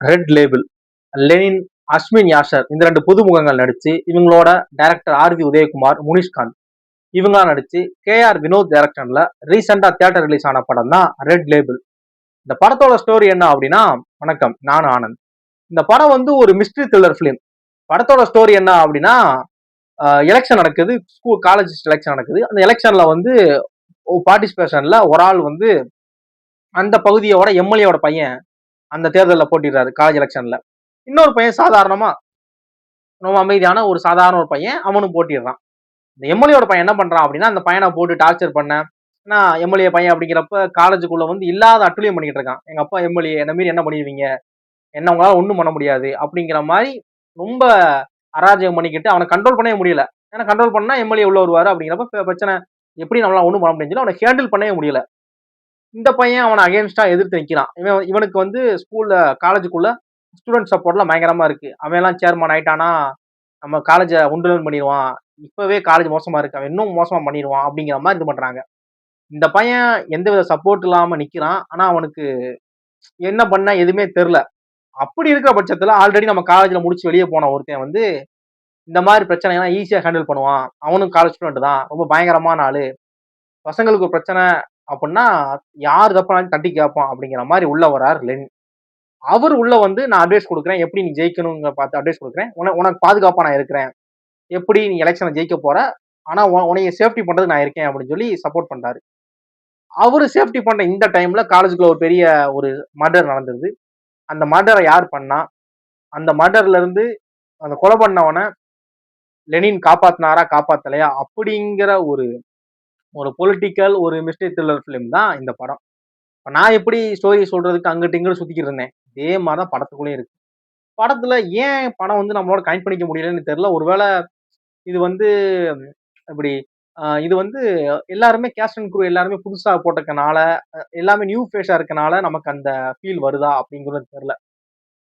Red label, Lenin, Ashwin யாஷர் இந்த 2 புதுமுகங்கள் நடிச்சு, இவங்களோட டைரக்டர் ஆர்.வி. உதயகுமார், முனிஷ்காந்த் இவங்களா நடிச்சு, கே.ஆர். வினோத் டைரக்ஷன்ல ரீசெண்டா தியேட்டர் ரிலீஸ் ஆன படம் தான் ரெட் லேபிள். இந்த படத்தோட ஸ்டோரி என்ன அப்படின்னா, வணக்கம், நான் ஆனந்த். இந்த படம் வந்து ஒரு மிஸ்ட்ரி த்ரில்லர் ஃபிலிம். படத்தோட ஸ்டோரி என்ன அப்படின்னா, எலெக்ஷன் நடக்குது, ஸ்கூல் காலேஜ் எலெக்ஷன் நடக்குது. அந்த எலெக்ஷன்ல வந்து பார்ட்டிசிபேஷன்ல ஒரு ஆள் வந்து அந்த பகுதியோட எம்எல்ஏவோட பையன் அந்த தேர்தலில் போட்டிடுறாரு காலேஜ் எலெக்ஷன்ல. இன்னொரு பையன் சாதாரணமா ரொம்ப அமைதியான ஒரு சாதாரண ஒரு பையன் அவனும் போட்டிடுறான். இந்த எம்எல்ஏவோட பையன் என்ன பண்றான் அப்படின்னா, அந்த பையனை போட்டு டார்ச்சர் பண்ண, ஏன்னா எம்எல்ஏ பையன் அப்படிங்கிறப்ப காலேஜுக்குள்ள வந்து இல்லாத அட்டுழியம் பண்ணிக்கிட்டு இருக்கான். எங்க அப்பா எம்எல்ஏ என்ன மீறி என்ன பண்ணிடுவீங்க, என்ன உங்களால ஒண்ணும் பண்ண முடியாது அப்படிங்கிற மாதிரி ரொம்ப அராஜகம் பண்ணிக்கிட்டு அவனை கண்ட்ரோல் பண்ணவே முடியல. ஏன்னா கண்ட்ரோல் பண்ணா எம்எல்ஏ உள்ள வருவாரு அப்படிங்கிறப்ப பிரச்சனை, எப்படி நம்மளால ஒண்ணும் பண்ண முடியும்னு சொல்லி அவனை ஹேண்டில் பண்ணவே முடியல. இந்த பையன் அவனை அகேன்ஸ்டா எதிர்த்து நிக்கிறான். இவனுக்கு வந்து ஸ்கூல்ல காலேஜுக்குள்ள ஸ்டூடெண்ட் சப்போர்ட்லாம் பயங்கரமா இருக்கு. அவன் எல்லாம் சேர்மன் ஆயிட்டானா நம்ம காலேஜ உண்டுலன் பண்ணிடுவான். இப்பவே காலேஜ் மோசமா இருக்கு, அவன் இன்னும் மோசமா பண்ணிடுவான் அப்படிங்கிற மாதிரி இது பண்றாங்க. இந்த பையன் எந்தவித சப்போர்ட் இல்லாம நிக்கிறான். ஆனா அவனுக்கு என்ன பண்ண எதுவுமே தெரியல. அப்படி இருக்கிற பட்சத்துல ஆல்ரெடி நம்ம காலேஜ்ல முடிச்சு வெளியே போன ஒருத்தன் வந்து இந்த மாதிரி பிரச்சனை எல்லாம் ஈஸியா ஹேண்டில் பண்ணுவான். அவனும் காலேஜ் ஸ்டூடெண்ட் தான், ரொம்ப பயங்கரமான ஆளு. பசங்களுக்கு ஒரு பிரச்சனை அப்படின்னா யார் தப்பாலும் தட்டி கேட்பான் அப்படிங்கிற மாதிரி உள்ள வரார் லெனின். அவர் உள்ள வந்து நான் அட்வைஸ் கொடுக்குறேன், எப்படி நீ ஜெயிக்கணுங்க பார்த்து அட்வைஸ் கொடுக்குறேன், உனக்கு பாதுகாப்பா நான் இருக்கிறேன், எப்படி நீ எலெக்ஷனை ஜெயிக்க போற, ஆனா உனைய சேஃப்டி பண்றதுக்கு நான் இருக்கேன் அப்படின்னு சொல்லி சப்போர்ட் பண்றாரு. அவரு சேஃப்டி பண்ற இந்த டைம்ல காலேஜுக்குள்ள ஒரு பெரிய ஒரு மர்டர் நடந்தது. அந்த மர்டரை யார் பண்ணா, அந்த மர்டர்ல இருந்து அந்த கொலை பண்ணவன லெனின் காப்பாத்தினாரா காப்பாத்தலையா அப்படிங்கிற ஒரு ஒரு பொலிட்டிக்கல் ஒரு மிஸ்ட்ரி த்ரில்லர் ஃபிலிம் தான் இந்த படம். இப்ப நான் எப்படி ஸ்டோரி சொல்றதுக்கு அங்கிட்டு இங்கிட்டு சுத்திக்கிட்டு இருந்தேன், இதே மாதிரிதான் படத்துக்குள்ளேயும் இருக்கு. படத்துல ஏன் படம் வந்து நம்மளோட கனெக்ட் பண்ணிக்க முடியலன்னு தெரியல. ஒருவேளை இது வந்து இப்படி இது வந்து எல்லாருமே கேஸ்ட் அண்ட் க்ரூ எல்லாருமே புதுசா போட்டிருக்கனால, எல்லாமே நியூ ஃபேஸா இருக்கனால நமக்கு அந்த ஃபீல் வருதா அப்படிங்கிறது தெரியல.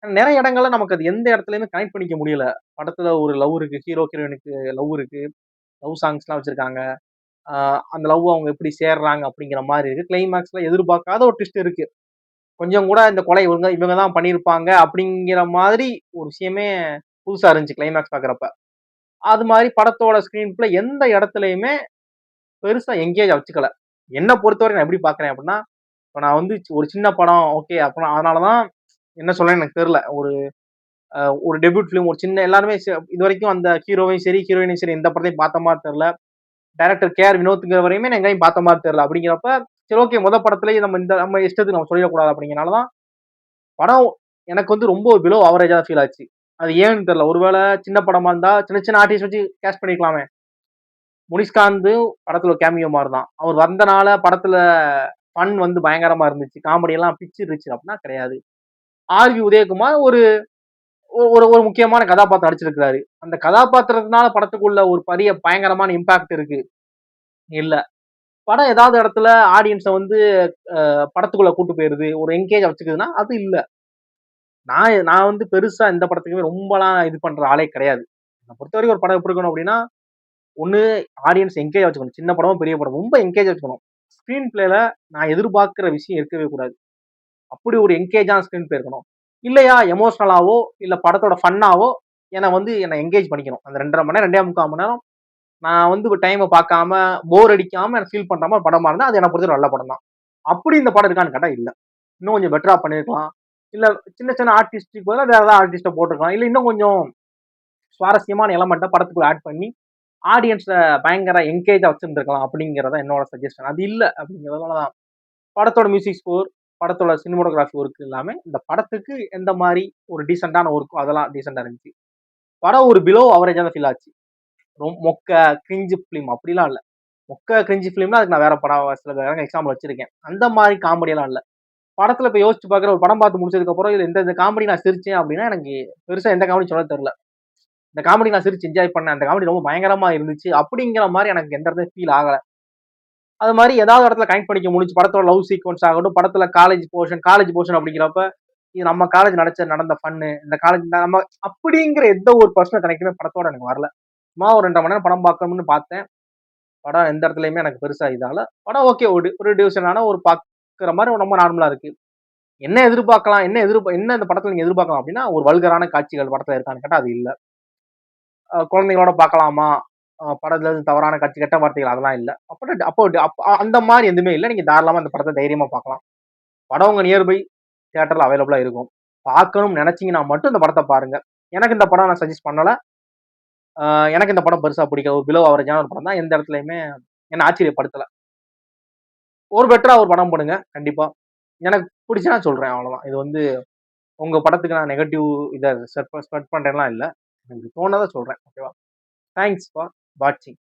நிறைய இடங்கள்ல நமக்கு அது எந்த இடத்துலயுமே கனெக்ட் பண்ணிக்க முடியல. படத்துல ஒரு லவ் இருக்கு, ஹீரோ ஹீரோயினுக்கு லவ் இருக்கு, லவ் சாங்ஸ்லாம் வச்சிருக்காங்க. அந்த லவ் அவங்க எப்படி சேர்றாங்க அப்படிங்கிற மாதிரி இருக்கு. கிளைமேக்ஸ்ல எதிர்பார்க்காத ஒரு ட்விஸ்ட் இருக்கு. கொஞ்சம் கூட இந்த கொலை இவங்க இவங்க தான் பண்ணியிருப்பாங்க அப்படிங்கிற மாதிரி ஒரு விஷயமே புதுசா இருந்துச்சு கிளைமேக்ஸ் பார்க்குறப்ப. அது மாதிரி படத்தோட ஸ்கிரீன் பிளே எந்த இடத்துலயுமே பெருசா எங்கேஜ் வச்சுக்கல. என்ன பொறுத்தவரை நான் எப்படி பார்க்குறேன் அப்படின்னா, இப்ப நான் வந்து ஒரு சின்ன படம் ஓகே அப்புறம் அதனால தான் என்ன சொல்றேன்னு எனக்கு தெரியல. ஒரு டெபியூட் ஃபிலிம் ஒரு சின்ன எல்லாருமே இதுவரைக்கும் அந்த ஹீரோவையும் சரி, ஹீரோயினையும் சரி எந்த படத்தையும் பார்த்த மாதிரி தெரியல. Director KR. வினோத்ங்கிற வரையுமே நான் எங்கேயும் பார்த்த மாதிரி தெரியல. அப்படிங்கிறப்ப சரி ஓகே படத்திலேயே நம்ம இஷ்டத்துக்கு நம்ம சொல்லிடக்கூடாது அப்படிங்கிறனால தான் படம் எனக்கு வந்து ரொம்ப பிலோ அவரேஜா ஃபீல் ஆச்சு. அது ஏன்னு தெரியல. ஒருவேளை சின்ன படமா இருந்தா சின்ன சின்ன ஆர்டிஸ்ட் வச்சு கேஸ்ட் பண்ணிக்கலாமே. முனிஷ்காந்த் படத்துல ஒரு கேமியோ மாதிரி தான். அவர் வந்தனால படத்துல ஃபன் வந்து பயங்கரமா இருந்துச்சு. காமெடி எல்லாம் பிச்சிருச்சு அப்படின்னா கிடையாது. ஆர்.வி. உதயகுமார் ஒரு ஒரு ஒரு முக்கியமான கதாபாத்திரம் நடிச்சிருக்கிறாரு. அந்த கதாபாத்திரத்தினால படத்துக்குள்ள ஒரு பெரிய பயங்கரமான இம்பாக்ட் இருக்கு இல்ல. படம் ஏதாவது இடத்துல ஆடியன்ஸ வந்து படத்துக்குள்ள கூட்டு போயிருது, ஒரு என்கேஜ் வச்சுக்குதுன்னா அது இல்ல. நான் வந்து பெருசா எந்த படத்துக்குமே ரொம்பலாம் இது பண்ற ஆளே கிடையாது. என்ன பொறுத்தவரைக்கும் ஒரு படம் எப்படி இருக்கணும் அப்படின்னா, ஒண்ணு ஆடியன்ஸ் என்கேஜ் வச்சுக்கணும். சின்ன படமோ, பெரிய படம் ரொம்ப என்கேஜ் வச்சுக்கணும். ஸ்கிரீன் பிளேல நான் எதிர்பார்க்கிற விஷயம் இருக்கவே கூடாது. அப்படி ஒரு என்கேஜான ஸ்கிரீன் பிளே இருக்கணும். இல்லையா எமோஷனலாவோ, இல்ல படத்தோட ஃபன்னாவோ என்ன என்கேஜ் பண்ணிக்கணும். அந்த 2 1/2 மணி நேரம், 2 1/4 மணி நேரம் நான் வந்து டைம பார்க்காம, போர் அடிக்காம எனக்கு ஃபீல் பண்ற மாரி படமா இருந்தா, அது என்ன பொறுத்தவரை நல்ல படம் தான். அப்படி இந்த படம் இருக்கான்னு கேட்டா இல்ல. இன்னும் கொஞ்சம் பெட்டரா பண்ணியிருக்கலாம். இல்ல சின்ன சின்ன ஆர்டிஸ்ட்க்கு பதிலா வேற ஏதாவது ஆர்டிஸ்ட்ட போட்டுருக்கலாம். இல்ல இன்னும் கொஞ்சம் சுவாரஸ்யமான எலமெண்ட்ட படத்துக்குள்ள ஆட் பண்ணி, ஆடியன்ஸ பயங்கர என்கேஜா வச்சிருந்திருக்கலாம் அப்படிங்கிறது தான் என்னோட சஜஷன். அது இல்ல அப்படிங்கிறதுனால தான் படத்தோட மியூசிக் ஸ்கோர், படத்தோட சினிமாட்டோகிராஃபி ஒர்க் எல்லாமே இந்த படத்துக்கு எந்த மாரி ஒரு டீசென்ட்டான ஒர்க்கோ அதெல்லாம் டீசென்ட்டா இருந்துச்சு. படம் ஒரு பிலோ அவரேஜா தான் ஃபீல் ஆச்சு. மொக்க, கிரிஞ்சு ஃபிலிம் அப்படிலாம் இல்ல. மொக்க, கிரிஞ்சு ஃபிலிம்னா அதுக்கு நான் வேற படம் சில வேற எக்ஸாம்பிள் வச்சிருக்கேன். அந்த மாரி காமெடியெல்லாம் இல்ல. படத்துல இப்ப யோசிச்சு பார்க்குறேன், ஒரு படம் பார்த்து முடிச்சதுக்கு அப்புறம் இதுல இந்த இந்த காமெடி நான் சிரிச்சேன் அப்படின்னா, எனக்கு பெருசா எந்த காமெடியும் சொல்ல தெரியல. இந்த காமெடி நான் சிரிச்சு என்ஜாய் பண்ணேன். அந்த காமெடி ரொம்ப பயங்கரமா இருந்துச்சு. அப்படிங்கிற மாரி எனக்கு எந்த இடத்துலயும் ஃபீல் ஆகல. அது மாரி ஏதாவது இடத்துல கனெக்ட் பண்ணிக்க முடிஞ்சுச்சு. படத்தோட லவ் சீக்வென்ஸ் ஆகட்டும், படத்துல காலேஜ் போர்ஷன் அப்படிங்கிறப்ப, இது நம்ம காலேஜ் நடந்த ஃபன்னு. இந்த காலேஜ் நம்ம அப்படிங்கிற எந்த ஒரு பர்சனல் கனெக்ட்டுமே படத்தோட எனக்கு வரல. சும்மா ஒரு 2 1/2 மணி நேரம் படம் பார்க்கணும்னு பார்த்தேன். படம் எந்த இடத்துலயுமே எனக்கு பெருசா இதால. படம் ஓகே ஒரு டிவிஷனான ஒரு பார்க்குற மாரி ரொம்ப நார்மலா இருக்கு. என்ன எதிர்பார்க்கலாம்? என்ன இந்த படத்துல நீங்க எதிர்பார்க்கலாம் அப்படின்னா, ஒரு வல்கரான காட்சிகள் படத்துல இருக்கான்னு கேட்டா அது இல்ல. குழந்தைகளோட பார்க்கலாமா? படத்துல இருந்து தவறான காட்சி, கெட்ட வார்த்தைகள் அதெல்லாம் இல்ல. அப்போ அந்த மாரி எதுவுமே இல்ல. நீங்க தாராளமா அந்த படத்த தைரியமா பார்க்கலாம். படம் உங்க நியர்பை தியேட்டர்ல அவைலபிளா இருக்கும். பார்க்கணும்னு நெனச்சீங்கன்னா மட்டும் இந்த படத்த பாருங்க. எனக்கு இந்த படம் நான் சஜெஸ்ட் பண்ணல. அ எனக்கு இந்த படம் பெருசா பிடிக்கல. ஒரு பிலோ அவரேஜான ஒரு படம் தான். எந்த இடத்துலயுமே என்ன ஆச்சரியப்படுத்தல. ஒரு பெட்டரா ஒரு படம் பண்ணுங்க. கண்டிப்பா. எனக்கு புடிச்சு நான் சொல்றேன் அவ்வளவுதான். இது வந்து உங்க படத்துக்கு நான் நெகட்டிவ் இத ஸ்ப்ரெட் பண்றேன்லாம் இல்ல. எனக்கு தோணுனத சொல்றேன். ஓகேவா? தேங்க்ஸ் ஃபார் வாட்சிங்.